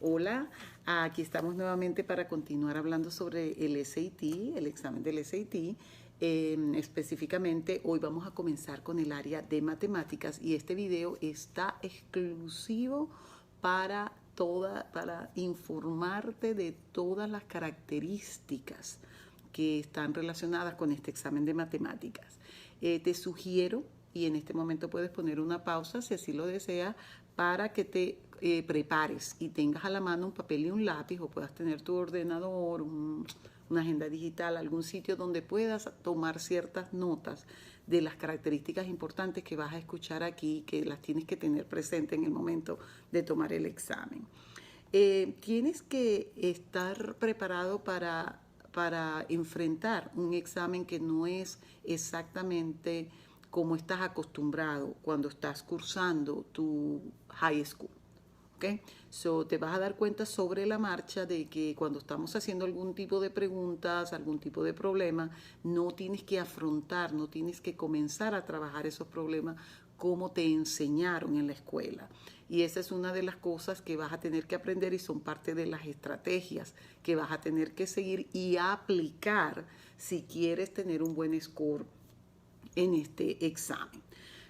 Hola, aquí estamos nuevamente para continuar hablando sobre el SAT, el examen del SAT. Específicamente, hoy vamos a comenzar con el área de matemáticas y este video está exclusivo para para informarte de todas las características que están relacionadas con este examen de matemáticas. Te sugiero, y en este momento puedes poner una pausa si así lo deseas, para que te prepares y tengas a la mano un papel y un lápiz, o puedas tener tu ordenador, una agenda digital, algún sitio donde puedas tomar ciertas notas de las características importantes que vas a escuchar aquí, que las tienes que tener presente en el momento de tomar el examen. Tienes que estar preparado para enfrentar un examen que no es exactamente como estás acostumbrado cuando estás cursando tu high school. ¿Okay? So, te vas a dar cuenta sobre la marcha de que cuando estamos haciendo algún tipo de preguntas, algún tipo de problema, no tienes que afrontar, no tienes que comenzar a trabajar esos problemas como te enseñaron en la escuela. Y esa es una de las cosas que vas a tener que aprender y son parte de las estrategias que vas a tener que seguir y aplicar si quieres tener un buen score en este examen.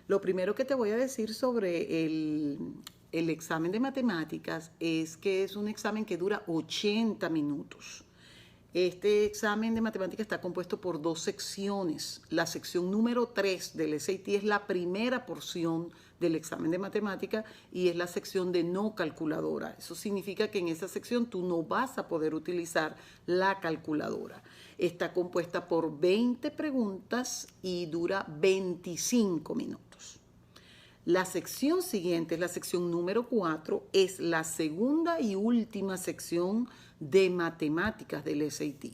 Lo primero que te voy a decir sobre el examen de matemáticas es que es un examen que dura 80 minutos. Este examen de matemáticas está compuesto por dos secciones. La sección número 3 del SAT es la primera porción del examen de matemáticas y es la sección de no calculadora. Eso significa que en esa sección tú no vas a poder utilizar la calculadora. Está compuesta por 20 preguntas y dura 25 minutos. La sección siguiente, la sección número 4, es la segunda y última sección de matemáticas del SAT.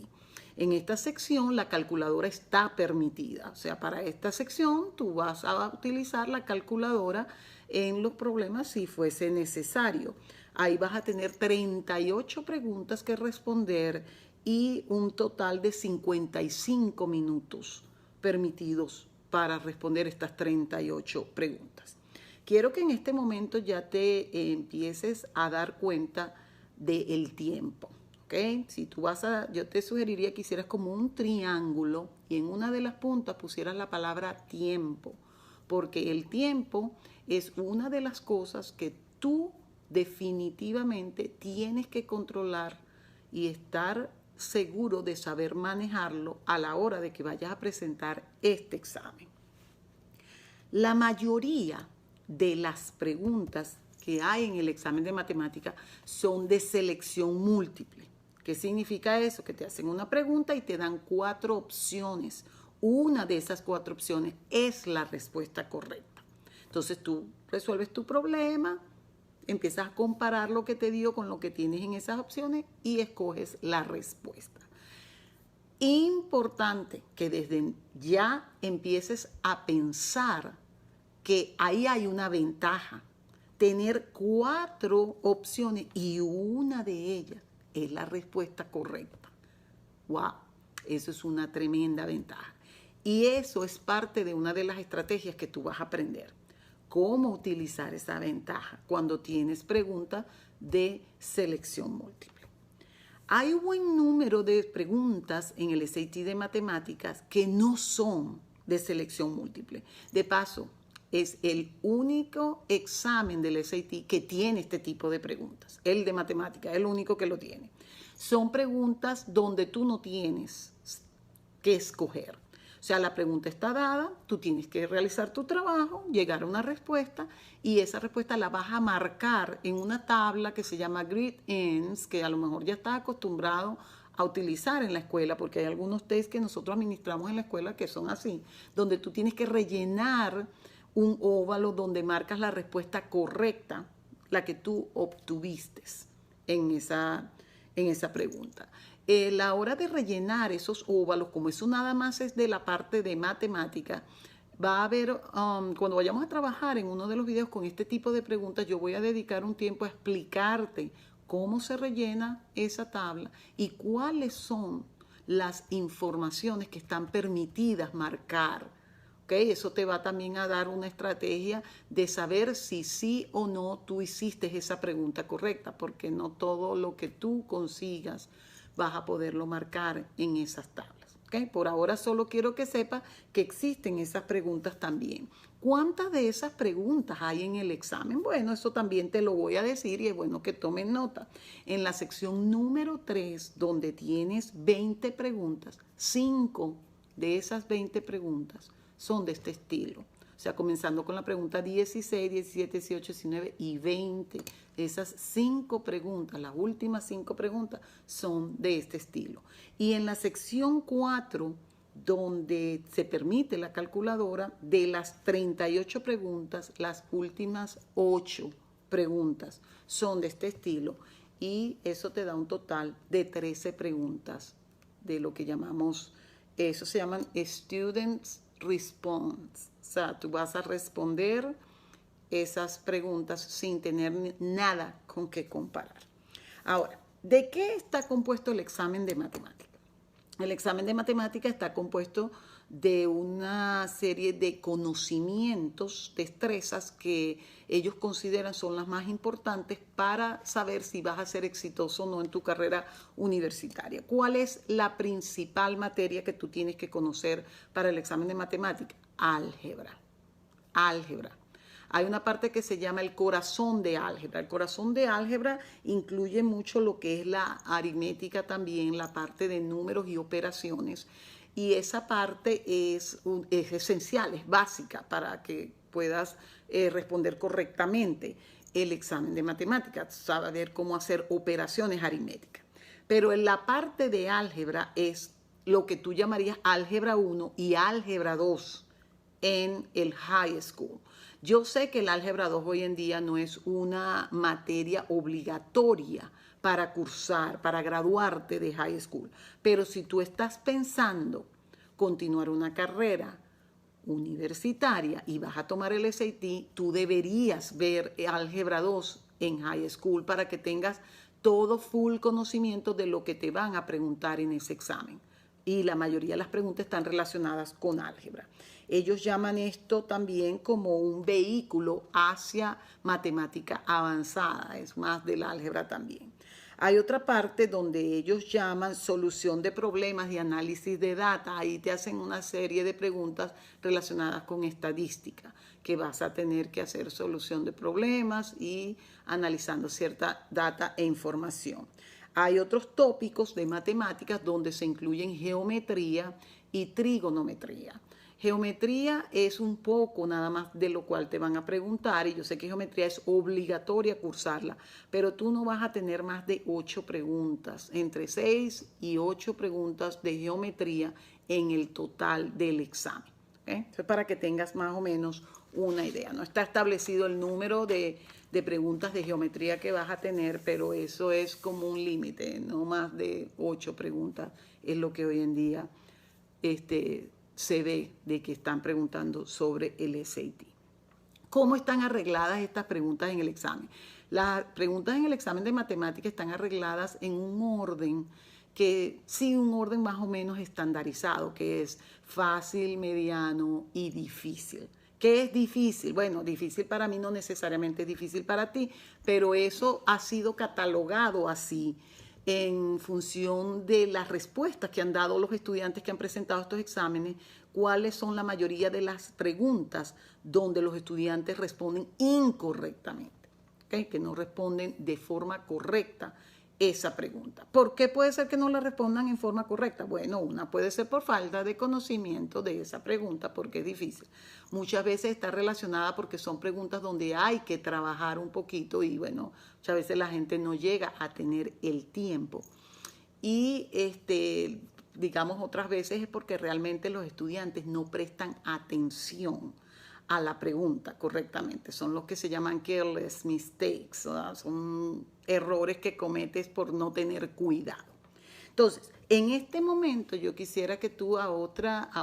En esta sección la calculadora está permitida, o sea, para esta sección tú vas a utilizar la calculadora en los problemas si fuese necesario. Ahí vas a tener 38 preguntas que responder y un total de 55 minutos permitidos para responder estas 38 preguntas. Quiero que en este momento ya te empieces a dar cuenta del tiempo. ¿Okay? Si tú yo te sugeriría que hicieras como un triángulo y en una de las puntas pusieras la palabra tiempo, porque el tiempo es una de las cosas que tú definitivamente tienes que controlar y estar seguro de saber manejarlo a la hora de que vayas a presentar este examen. La mayoría de las preguntas que hay en el examen de matemática son de selección múltiple. ¿Qué significa eso? Que te hacen una pregunta y te dan 4 opciones. Una de esas 4 opciones es la respuesta correcta. Entonces tú resuelves tu problema, empiezas a comparar lo que te dio con lo que tienes en esas opciones y escoges la respuesta. Importante que desde ya empieces a pensar que ahí hay una ventaja. Tener 4 opciones y una de ellas es la respuesta correcta. ¡Wow! Eso es una tremenda ventaja. Y eso es parte de una de las estrategias que tú vas a aprender. Cómo utilizar esa ventaja cuando tienes preguntas de selección múltiple. Hay un buen número de preguntas en el SAT de matemáticas que no son de selección múltiple. De paso, es el único examen del SAT que tiene este tipo de preguntas. El de matemáticas es el único que lo tiene. Son preguntas donde tú no tienes que escoger. O sea, la pregunta está dada, tú tienes que realizar tu trabajo, llegar a una respuesta y esa respuesta la vas a marcar en una tabla que se llama Grid Ends, que a lo mejor ya estás acostumbrado a utilizar en la escuela, porque hay algunos test que nosotros administramos en la escuela que son así, donde tú tienes que rellenar un óvalo donde marcas la respuesta correcta, la que tú obtuviste en esa pregunta. La hora de rellenar esos óvalos, como eso nada más es de la parte de matemática, va a haber, cuando vayamos a trabajar en uno de los videos con este tipo de preguntas, yo voy a dedicar un tiempo a explicarte cómo se rellena esa tabla y cuáles son las informaciones que están permitidas marcar. ¿Ok? ¿ok? Eso te va también a dar una estrategia de saber si sí o no tú hiciste esa pregunta correcta, porque no todo lo que tú consigas vas a poderlo marcar en esas tablas, ¿ok? Por ahora solo quiero que sepas que existen esas preguntas también. ¿Cuántas de esas preguntas hay en el examen? Bueno, eso también te lo voy a decir y es bueno que tomen nota. En la sección número 3, donde tienes 20 preguntas, 5 de esas 20 preguntas son de este estilo. O sea, comenzando con la pregunta 16, 17, 18, 19 y 20. Esas 5 preguntas, las últimas 5 preguntas, son de este estilo. Y en la sección 4, donde se permite la calculadora, de las 38 preguntas, las últimas 8 preguntas son de este estilo. Y eso te da un total de 13 preguntas de lo que llamamos, eso se llaman Students Response. O sea, tú vas a responder esas preguntas sin tener nada con qué comparar. Ahora, ¿de qué está compuesto el examen de matemática? El examen de matemática está compuesto de una serie de conocimientos, destrezas que ellos consideran son las más importantes para saber si vas a ser exitoso o no en tu carrera universitaria. ¿Cuál es la principal materia que tú tienes que conocer para el examen de matemática? Álgebra. Álgebra. Hay una parte que se llama el corazón de álgebra. El corazón de álgebra incluye mucho lo que es la aritmética también, la parte de números y operaciones. Y esa parte es esencial, es básica para que puedas responder correctamente el examen de matemáticas, saber cómo hacer operaciones aritméticas. Pero en la parte de álgebra es lo que tú llamarías álgebra 1 y álgebra 2 en el high school. Yo sé que el álgebra 2 hoy en día no es una materia obligatoria para cursar, para graduarte de high school, pero si tú estás pensando continuar una carrera universitaria y vas a tomar el SAT, tú deberías ver álgebra 2 en high school para que tengas todo full conocimiento de lo que te van a preguntar en ese examen. Y la mayoría de las preguntas están relacionadas con álgebra. Ellos llaman esto también como un vehículo hacia matemática avanzada, es más del álgebra también. Hay otra parte donde ellos llaman solución de problemas y análisis de data. Ahí te hacen una serie de preguntas relacionadas con estadística, que vas a tener que hacer solución de problemas y analizando cierta data e información. Hay otros tópicos de matemáticas donde se incluyen geometría y trigonometría. Geometría es un poco nada más de lo cual te van a preguntar, y yo sé que geometría es obligatoria cursarla, pero tú no vas a tener más de 8 preguntas, entre 6 y 8 preguntas de geometría en el total del examen. ¿Okay? Eso es para que tengas más o menos una idea. No está establecido el número de preguntas de geometría que vas a tener, pero eso es como un límite, no más de 8 preguntas es lo que hoy en día se ve de que están preguntando sobre el SAT. ¿Cómo están arregladas estas preguntas en el examen? Las preguntas en el examen de matemáticas están arregladas en un orden que sí, un orden más o menos estandarizado, que es fácil, mediano y difícil. ¿Qué es difícil? Bueno, difícil para mí no necesariamente es difícil para ti, pero eso ha sido catalogado así en función de las respuestas que han dado los estudiantes que han presentado estos exámenes, cuáles son la mayoría de las preguntas donde los estudiantes responden incorrectamente, ¿okay? Que no responden de forma correcta esa pregunta. ¿Por qué puede ser que no la respondan en forma correcta? Bueno, una puede ser por falta de conocimiento de esa pregunta, porque es difícil. Muchas veces está relacionada porque son preguntas donde hay que trabajar un poquito y bueno, muchas veces la gente no llega a tener el tiempo. Y digamos otras veces es porque realmente los estudiantes no prestan atención a la pregunta correctamente. Son los que se llaman careless mistakes, ¿verdad? Son errores que cometes por no tener cuidado. Entonces, en este momento yo quisiera que tú a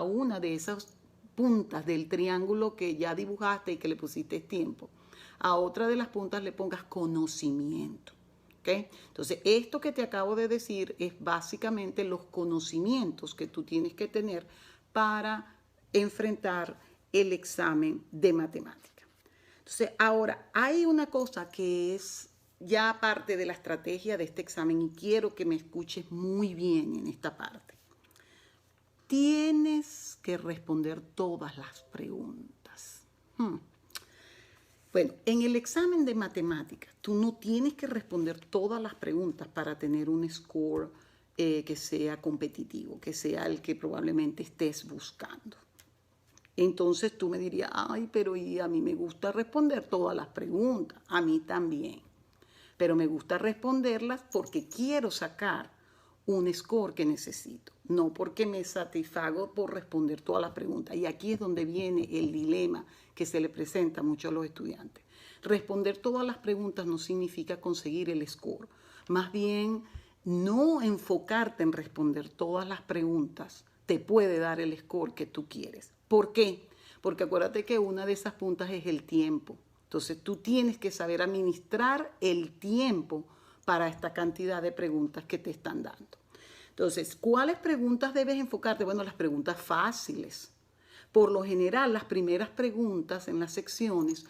una de esas puntas del triángulo que ya dibujaste y que le pusiste tiempo, a otra de las puntas le pongas conocimiento. ¿Okay? Entonces, esto que te acabo de decir es básicamente los conocimientos que tú tienes que tener para enfrentar el examen de matemática. Entonces, ahora hay una cosa que es ya parte de la estrategia de este examen y quiero que me escuches muy bien en esta parte. Tienes que responder todas las preguntas. Bueno, en el examen de matemáticas, tú no tienes que responder todas las preguntas para tener un score que sea competitivo, que sea el que probablemente estés buscando. Entonces tú me dirías, ay, pero y a mí me gusta responder todas las preguntas, a mí también. Pero me gusta responderlas porque quiero sacar un score que necesito, no porque me satisfago por responder todas las preguntas. Y aquí es donde viene el dilema que se le presenta mucho a los estudiantes. Responder todas las preguntas no significa conseguir el score. Más bien, no enfocarte en responder todas las preguntas te puede dar el score que tú quieres. ¿Por qué? Porque acuérdate que una de esas puntas es el tiempo. Entonces tú tienes que saber administrar el tiempo para esta cantidad de preguntas que te están dando. Entonces, ¿cuáles preguntas debes enfocarte? Bueno, las preguntas fáciles. Por lo general, las primeras preguntas en las secciones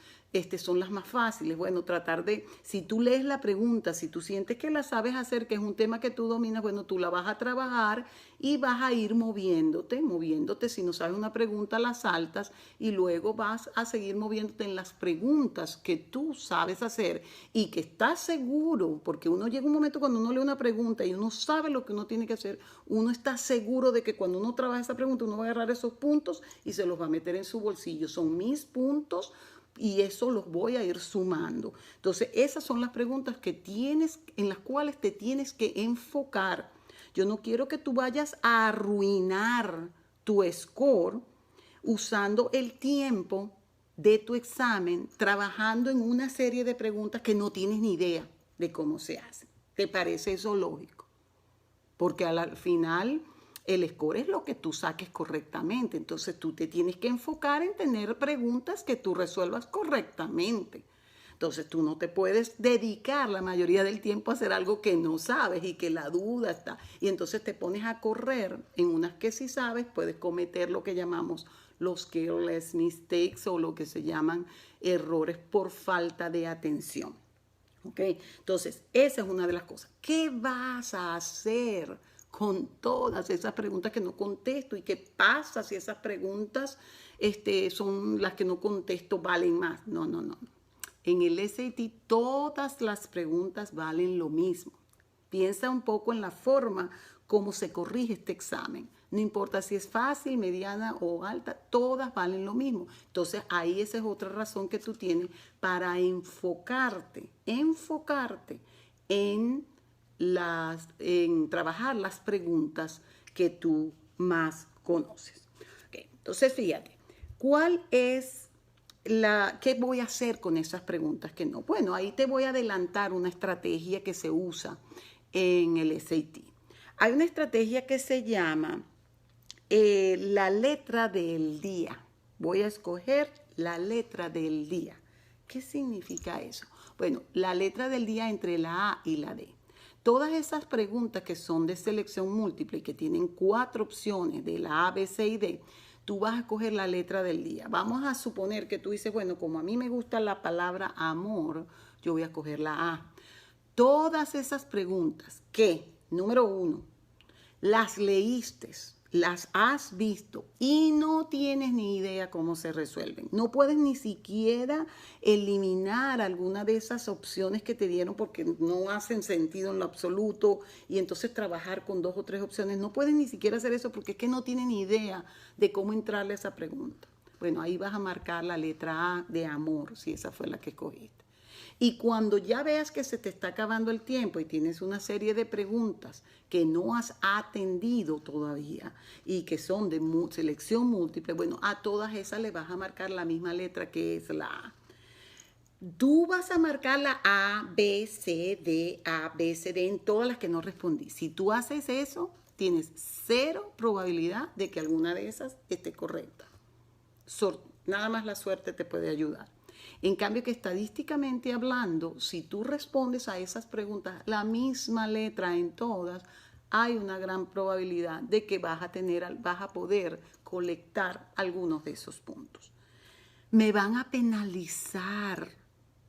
son las más fáciles. Bueno, tratar de, si tú lees la pregunta, si tú sientes que la sabes hacer, que es un tema que tú dominas, bueno, tú la vas a trabajar y vas a ir moviéndote. Si no sabes una pregunta, la saltas y luego vas a seguir moviéndote en las preguntas que tú sabes hacer y que estás seguro, porque uno llega un momento cuando uno lee una pregunta y uno sabe lo que uno tiene que hacer, uno está seguro de que cuando uno trabaja esa pregunta, uno va a agarrar esos puntos y se los va a meter en su bolsillo. Son mis puntos y eso los voy a ir sumando. Entonces, esas son las preguntas en las cuales te tienes que enfocar. Yo no quiero que tú vayas a arruinar tu score usando el tiempo de tu examen trabajando en una serie de preguntas que no tienes ni idea de cómo se hacen. ¿Te parece eso lógico? Porque al final el score es lo que tú saques correctamente. Entonces tú te tienes que enfocar en tener preguntas que tú resuelvas correctamente. Entonces tú no te puedes dedicar la mayoría del tiempo a hacer algo que no sabes y que la duda está. Y entonces te pones a correr en unas que sí sabes, puedes cometer lo que llamamos los careless mistakes o lo que se llaman errores por falta de atención. ¿Ok? Entonces, esa es una de las cosas. ¿Qué vas a hacer con todas esas preguntas que no contesto? ¿Y qué pasa si esas preguntas son las que no contesto valen más? No. En el SAT todas las preguntas valen lo mismo. Piensa un poco en la forma como se corrige este examen. No importa si es fácil, mediana o alta, todas valen lo mismo. Entonces ahí esa es otra razón que tú tienes para enfocarte en trabajar las preguntas que tú más conoces. Okay. Entonces fíjate, ¿qué voy a hacer con esas preguntas que no? Bueno, ahí te voy a adelantar una estrategia que se usa en el SAT. Hay una estrategia que se llama la letra del día. Voy a escoger la letra del día. ¿Qué significa eso? Bueno, la letra del día entre la A y la D. Todas esas preguntas que son de selección múltiple y que tienen 4 opciones de la A, B, C y D, tú vas a escoger la letra del día. Vamos a suponer que tú dices, bueno, como a mí me gusta la palabra amor, yo voy a escoger la A. Todas esas preguntas que, número 1, las leíste, las has visto y no tienes ni idea cómo se resuelven. No puedes ni siquiera eliminar alguna de esas opciones que te dieron porque no hacen sentido en lo absoluto y entonces trabajar con 2 o 3 opciones. No puedes ni siquiera hacer eso porque es que no tienes ni idea de cómo entrarle a esa pregunta. Bueno, ahí vas a marcar la letra A de amor, si esa fue la que escogiste. Y cuando ya veas que se te está acabando el tiempo y tienes una serie de preguntas que no has atendido todavía y que son de selección múltiple, bueno, a todas esas le vas a marcar la misma letra que es la A. Tú vas a marcar la A, B, C, D, A, B, C, D en todas las que no respondí. Si tú haces eso, tienes 0 probabilidad de que alguna de esas esté correcta. Nada más la suerte te puede ayudar. En cambio que estadísticamente hablando, si tú respondes a esas preguntas la misma letra en todas, hay una gran probabilidad de que vas a poder colectar algunos de esos puntos. ¿Me van a penalizar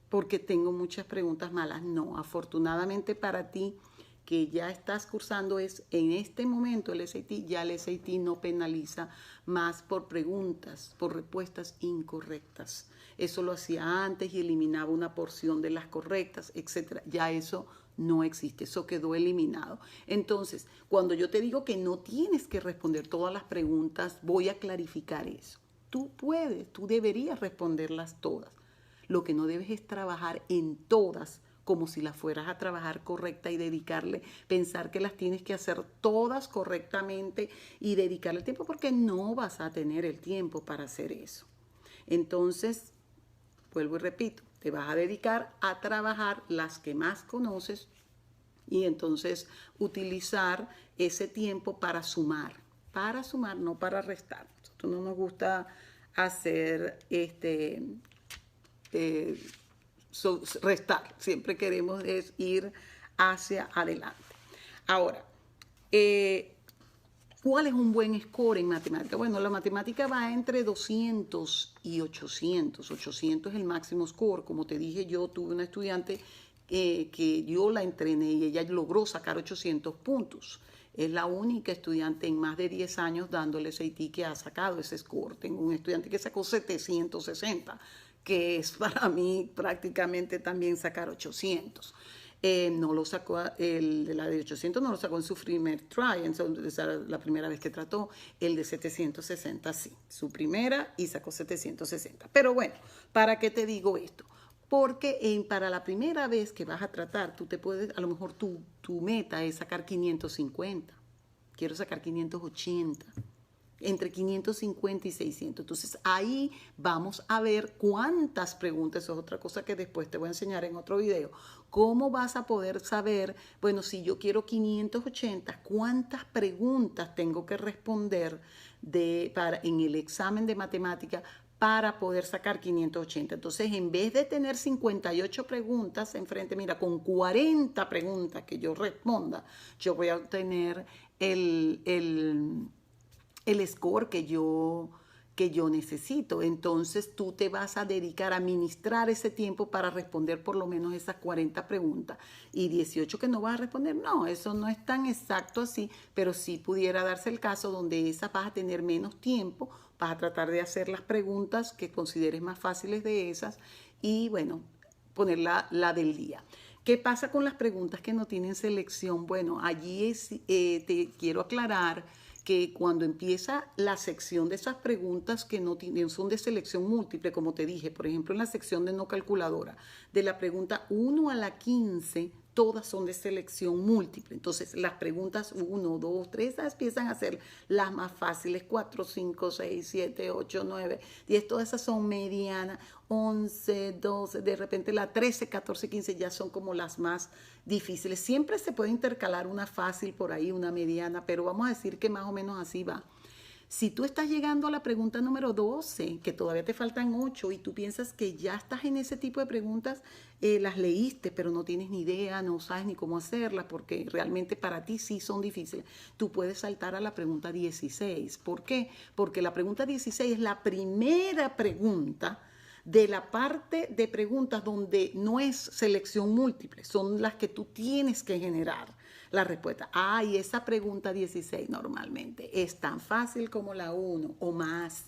porque tengo muchas preguntas malas? No, afortunadamente para ti que ya estás cursando en este momento el SAT, ya el SAT no penaliza más por preguntas, por respuestas incorrectas. Eso lo hacía antes y eliminaba una porción de las correctas, etcétera. Ya eso no existe, eso quedó eliminado. Entonces, cuando yo te digo que no tienes que responder todas las preguntas, voy a clarificar eso. Tú puedes, tú deberías responderlas todas. Lo que no debes es trabajar en todas como si las fueras a trabajar correcta y dedicarle, pensar que las tienes que hacer todas correctamente y dedicarle tiempo porque no vas a tener el tiempo para hacer eso. Entonces, vuelvo y repito, te vas a dedicar a trabajar las que más conoces y entonces utilizar ese tiempo para sumar, no para restar. A nosotros no nos gusta hacer restar, siempre queremos es ir hacia adelante. Ahora, ¿cuál es un buen score en matemática? Bueno, la matemática va entre 200 y 800. 800 es el máximo score. Como te dije, yo tuve una estudiante que yo la entrené y ella logró sacar 800 puntos. Es la única estudiante en más de 10 años dándole SAT que ha sacado ese score. Tengo un estudiante que sacó 760, que es para mí prácticamente también sacar 800. No lo sacó, la de 800 no lo sacó en su primer try, entonces la primera vez que trató. El de 760 sí, su primera y sacó 760. Pero bueno, ¿para qué te digo esto? Porque para la primera vez que vas a tratar, tú te puedes, a lo mejor tu meta es sacar 550. Quiero sacar 580. Entre 550 y 600. Entonces ahí vamos a ver cuántas preguntas, eso es otra cosa que después te voy a enseñar en otro video. ¿Cómo vas a poder saber, bueno, si yo quiero 580, cuántas preguntas tengo que responder en el examen de matemática para poder sacar 580? Entonces, en vez de tener 58 preguntas enfrente, mira, con 40 preguntas que yo responda, yo voy a obtener el score que yo necesito. Entonces tú te vas a dedicar a administrar ese tiempo para responder por lo menos esas 40 preguntas y 18 que no vas a responder. No, eso no es tan exacto así, pero sí pudiera darse el caso donde esas vas a tener menos tiempo, vas a tratar de hacer las preguntas que consideres más fáciles de esas y bueno, poner la del día. ¿Qué pasa con las preguntas que no tienen selección? Bueno, allí te quiero aclarar que cuando empieza la sección de esas preguntas que no son de selección múltiple, como te dije, por ejemplo, en la sección de no calculadora, de la pregunta 1 a la 15, todas son de selección múltiple. Entonces, las preguntas 1, 2, 3, esas empiezan a ser las más fáciles, 4, 5, 6, 7, 8, 9, 10, todas esas son medianas, 11, 12, de repente la 13, 14, 15 ya son como las más difíciles. Siempre se puede intercalar una fácil por ahí, una mediana, pero vamos a decir que más o menos así va. Si tú estás llegando a la pregunta número 12, que todavía te faltan 8 y tú piensas que ya estás en ese tipo de preguntas, las leíste, pero no tienes ni idea, no sabes ni cómo hacerlas, porque realmente para ti sí son difíciles, tú puedes saltar a la pregunta 16. ¿Por qué? Porque la pregunta 16 es la primera pregunta de la parte de preguntas donde no es selección múltiple, son las que tú tienes que generar la respuesta. Y esa pregunta 16 normalmente es tan fácil como la 1 o más.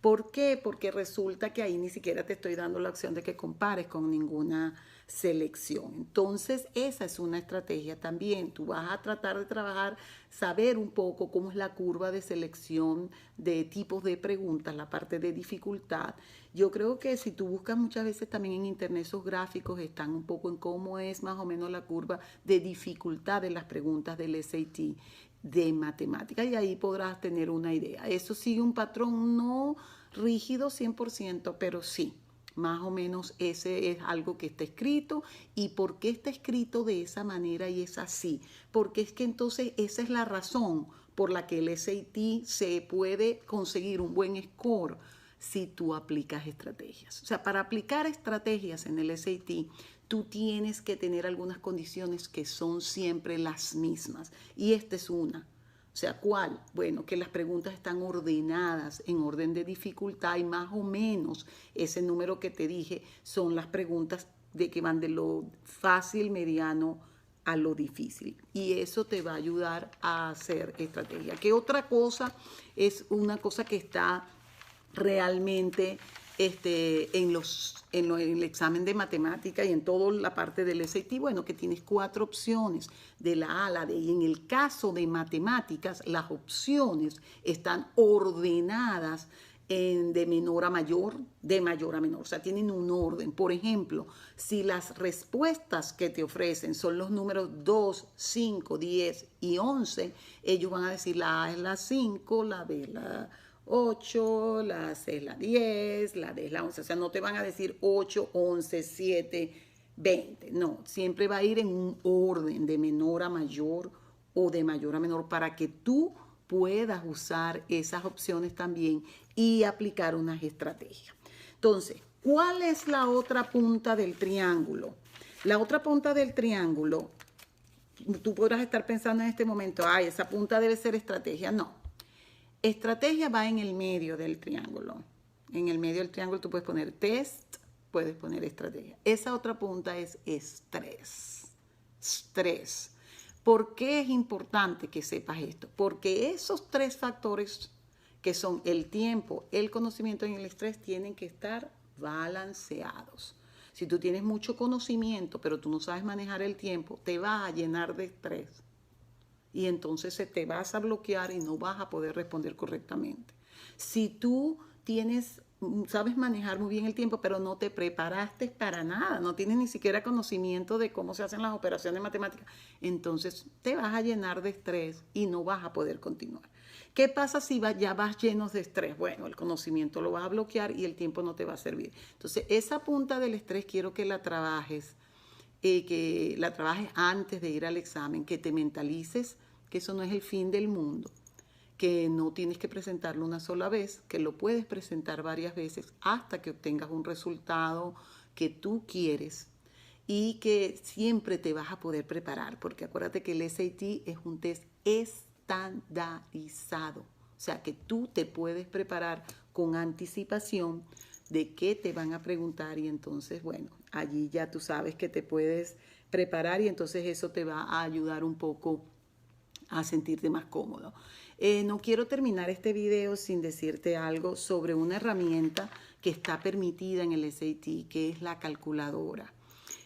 ¿Por qué? Porque resulta que ahí ni siquiera te estoy dando la opción de que compares con ninguna selección. Entonces, esa es una estrategia también. Tú vas a tratar de trabajar, saber un poco cómo es la curva de selección de tipos de preguntas, la parte de dificultad. Yo creo que si tú buscas muchas veces también en internet esos gráficos están un poco en cómo es más o menos la curva de dificultad de las preguntas del SAT de matemática y ahí podrás tener una idea. Eso sigue un patrón no rígido 100%, pero sí, más o menos ese es algo que está escrito. ¿Y por qué está escrito de esa manera y es así? Porque es que entonces esa es la razón por la que el SAT se puede conseguir un buen score si tú aplicas estrategias. O sea, para aplicar estrategias en el SAT, tú tienes que tener algunas condiciones que son siempre las mismas. Y esta es una. O sea, ¿cuál? Bueno, que las preguntas están ordenadas en orden de dificultad y más o menos ese número que te dije son las preguntas de que van de lo fácil, mediano a lo difícil. Y eso te va a ayudar a hacer estrategia. ¿Qué otra cosa es una cosa que está realmente en el examen de matemática y en toda la parte del SAT? Bueno, que tienes 4 opciones de la A a la D. Y en el caso de matemáticas, las opciones están ordenadas de menor a mayor, de mayor a menor. O sea, tienen un orden. Por ejemplo, si las respuestas que te ofrecen son los números 2, 5, 10 y 11, ellos van a decir la A es la 5, la B es la 8, la C es la 10, la D es la 11. O sea, no te van a decir 8, 11, 7, 20. No, siempre va a ir en un orden de menor a mayor o de mayor a menor para que tú puedas usar esas opciones también y aplicar unas estrategias. Entonces, ¿cuál es la otra punta del triángulo? La otra punta del triángulo, tú podrás estar pensando en este momento, ay, esa punta debe ser estrategia. No. Estrategia va en el medio del triángulo. En el medio del triángulo tú puedes poner test, puedes poner estrategia. Esa otra punta es estrés. Estrés. ¿Por qué es importante que sepas esto? Porque esos 3 factores que son el tiempo, el conocimiento y el estrés tienen que estar balanceados. Si tú tienes mucho conocimiento, pero tú no sabes manejar el tiempo, te vas a llenar de estrés. Y entonces te vas a bloquear y no vas a poder responder correctamente. Si tú sabes manejar muy bien el tiempo, pero no te preparaste para nada, no tienes ni siquiera conocimiento de cómo se hacen las operaciones matemáticas, entonces te vas a llenar de estrés y no vas a poder continuar. ¿Qué pasa si ya vas llenos de estrés? Bueno, el conocimiento lo vas a bloquear y el tiempo no te va a servir. Entonces, esa punta del estrés quiero que la trabajes antes de ir al examen, que te mentalices que eso no es el fin del mundo, que no tienes que presentarlo una sola vez, que lo puedes presentar varias veces hasta que obtengas un resultado que tú quieres y que siempre te vas a poder preparar, porque acuérdate que el SAT es un test estandarizado, o sea que tú te puedes preparar con anticipación de qué te van a preguntar y entonces, bueno, allí ya tú sabes que te puedes preparar y entonces eso te va a ayudar un poco a sentirte más cómodo. No quiero terminar este video sin decirte algo sobre una herramienta que está permitida en el SAT, que es la calculadora.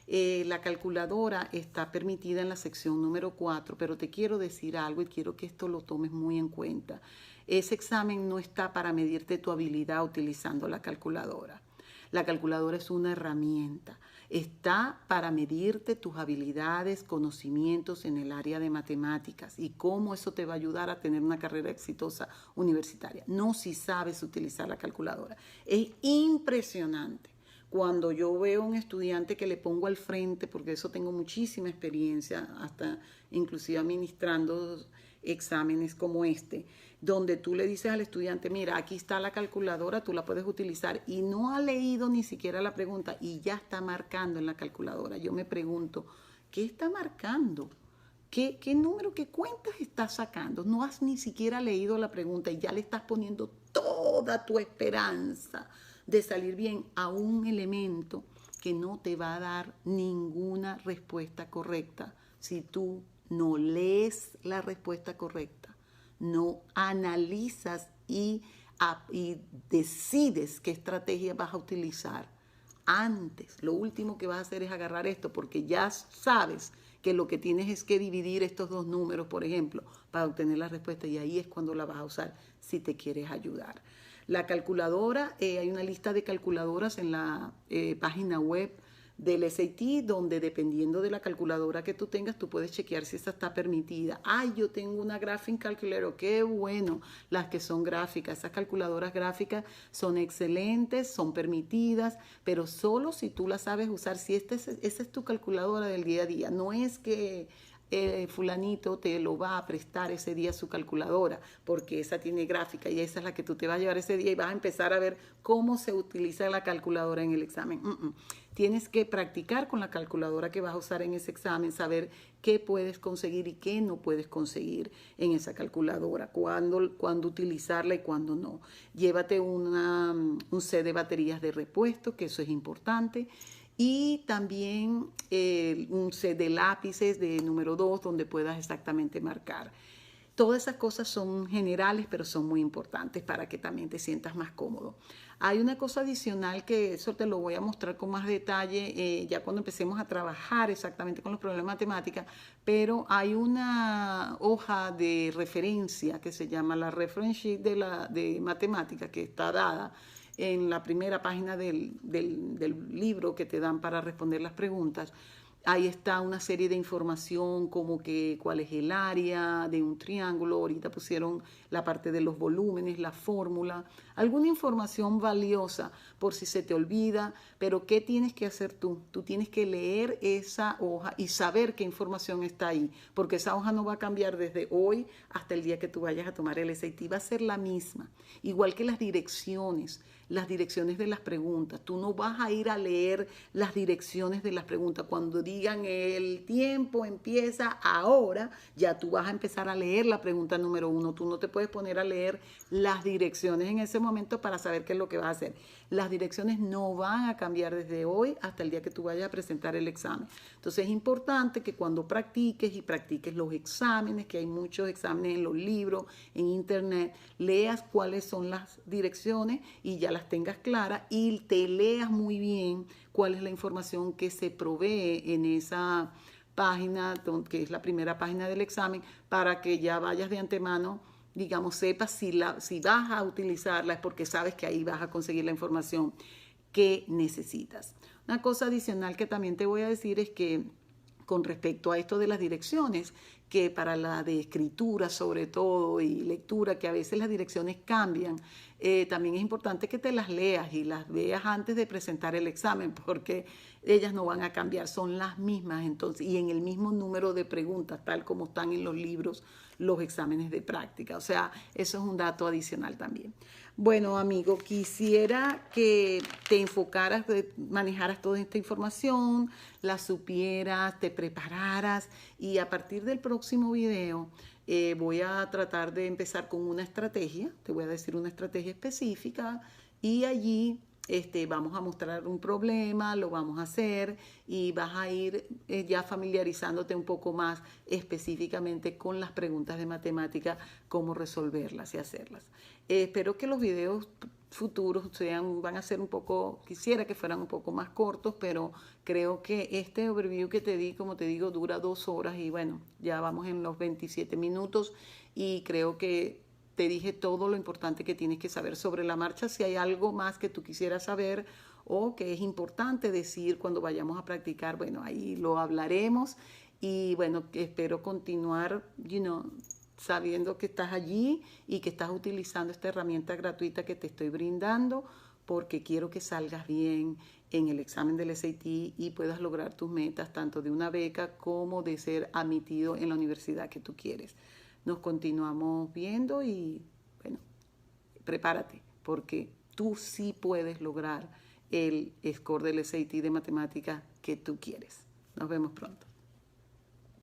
La calculadora está permitida en la sección número 4, pero te quiero decir algo y quiero que esto lo tomes muy en cuenta. Ese examen no está para medirte tu habilidad utilizando la calculadora. La calculadora es una herramienta. Está para medirte tus habilidades, conocimientos en el área de matemáticas y cómo eso te va a ayudar a tener una carrera exitosa universitaria. No si sabes utilizar la calculadora. Es impresionante cuando yo veo a un estudiante que le pongo al frente, porque eso tengo muchísima experiencia, hasta inclusive administrando exámenes como este, donde tú le dices al estudiante, mira, aquí está la calculadora, tú la puedes utilizar, y no ha leído ni siquiera la pregunta y ya está marcando en la calculadora. Yo me pregunto, ¿qué está marcando? ¿Qué número, qué cuentas estás sacando? No has ni siquiera leído la pregunta y ya le estás poniendo toda tu esperanza de salir bien a un elemento que no te va a dar ninguna respuesta correcta si tú no lees la respuesta correcta, no analizas y decides qué estrategia vas a utilizar antes. Lo último que vas a hacer es agarrar esto porque ya sabes que lo que tienes es que dividir estos 2 números, por ejemplo, para obtener la respuesta, y ahí es cuando la vas a usar si te quieres ayudar. La calculadora, hay una lista de calculadoras en la página web del SAT, donde dependiendo de la calculadora que tú tengas, tú puedes chequear si esa está permitida. Ay, yo tengo una Graphing Calculator, qué bueno, las que son gráficas. Esas calculadoras gráficas son excelentes, son permitidas, pero solo si tú las sabes usar. Si esa es tu calculadora del día a día, no es que fulanito te lo va a prestar ese día su calculadora, porque esa tiene gráfica y esa es la que tú te vas a llevar ese día y vas a empezar a ver cómo se utiliza la calculadora en el examen. Tienes que practicar con la calculadora que vas a usar en ese examen, saber qué puedes conseguir y qué no puedes conseguir en esa calculadora, cuándo utilizarla y cuándo no. Llévate un set de baterías de repuesto, que eso es importante. Y también un set de lápices de número 2 donde puedas exactamente marcar. Todas esas cosas son generales, pero son muy importantes para que también te sientas más cómodo. Hay una cosa adicional que eso te lo voy a mostrar con más detalle ya cuando empecemos a trabajar exactamente con los problemas de matemática, pero hay una hoja de referencia que se llama la reference sheet de matemática que está dada en la primera página del libro que te dan para responder las preguntas. Ahí está una serie de información como que cuál es el área de un triángulo. Ahorita pusieron la parte de los volúmenes, la fórmula, alguna información valiosa por si se te olvida. Pero ¿qué tienes que hacer tú? Tú tienes que leer esa hoja y saber qué información está ahí, porque esa hoja no va a cambiar desde hoy hasta el día que tú vayas a tomar el SAT. Va a ser la misma, igual que las direcciones de las preguntas. Tú no vas a ir a leer las direcciones de las preguntas. Cuando digan el tiempo empieza ahora, ya tú vas a empezar a leer la pregunta número 1. Tú no te puedes poner a leer las direcciones en ese momento para saber qué es lo que vas a hacer. Las direcciones no van a cambiar desde hoy hasta el día que tú vayas a presentar el examen. Entonces es importante que cuando practiques y practiques los exámenes, que hay muchos exámenes en los libros, en internet, leas cuáles son las direcciones y ya las tengas claras y te leas muy bien cuál es la información que se provee en esa página, que es la primera página del examen, para que ya vayas de antemano, digamos, sepas si vas a utilizarla es porque sabes que ahí vas a conseguir la información que necesitas. Una cosa adicional que también te voy a decir es que con respecto a esto de las direcciones, que para la de escritura sobre todo y lectura, que a veces las direcciones cambian, también es importante que te las leas y las veas antes de presentar el examen, porque ellas no van a cambiar, son las mismas entonces y en el mismo número de preguntas, tal como están en los libros los exámenes de práctica. O sea, eso es un dato adicional también. Bueno, amigo, quisiera que te enfocaras, manejaras toda esta información, la supieras, te prepararas y a partir del próximo video voy a tratar de empezar con una estrategia, te voy a decir una estrategia específica y allí vamos a mostrar un problema, lo vamos a hacer y vas a ir ya familiarizándote un poco más específicamente con las preguntas de matemática, cómo resolverlas y hacerlas. Espero que los videos futuros van a ser un poco, quisiera que fueran un poco más cortos, pero creo que este overview que te di, como te digo, dura 2 horas y bueno, ya vamos en los 27 minutos y creo que te dije todo lo importante que tienes que saber sobre la marcha. Si hay algo más que tú quisieras saber o que es importante decir cuando vayamos a practicar, bueno, ahí lo hablaremos y bueno, espero continuar, sabiendo que estás allí y que estás utilizando esta herramienta gratuita que te estoy brindando porque quiero que salgas bien en el examen del SAT y puedas lograr tus metas tanto de una beca como de ser admitido en la universidad que tú quieres. Nos continuamos viendo y bueno, prepárate porque tú sí puedes lograr el score del SAT de matemáticas que tú quieres. Nos vemos pronto.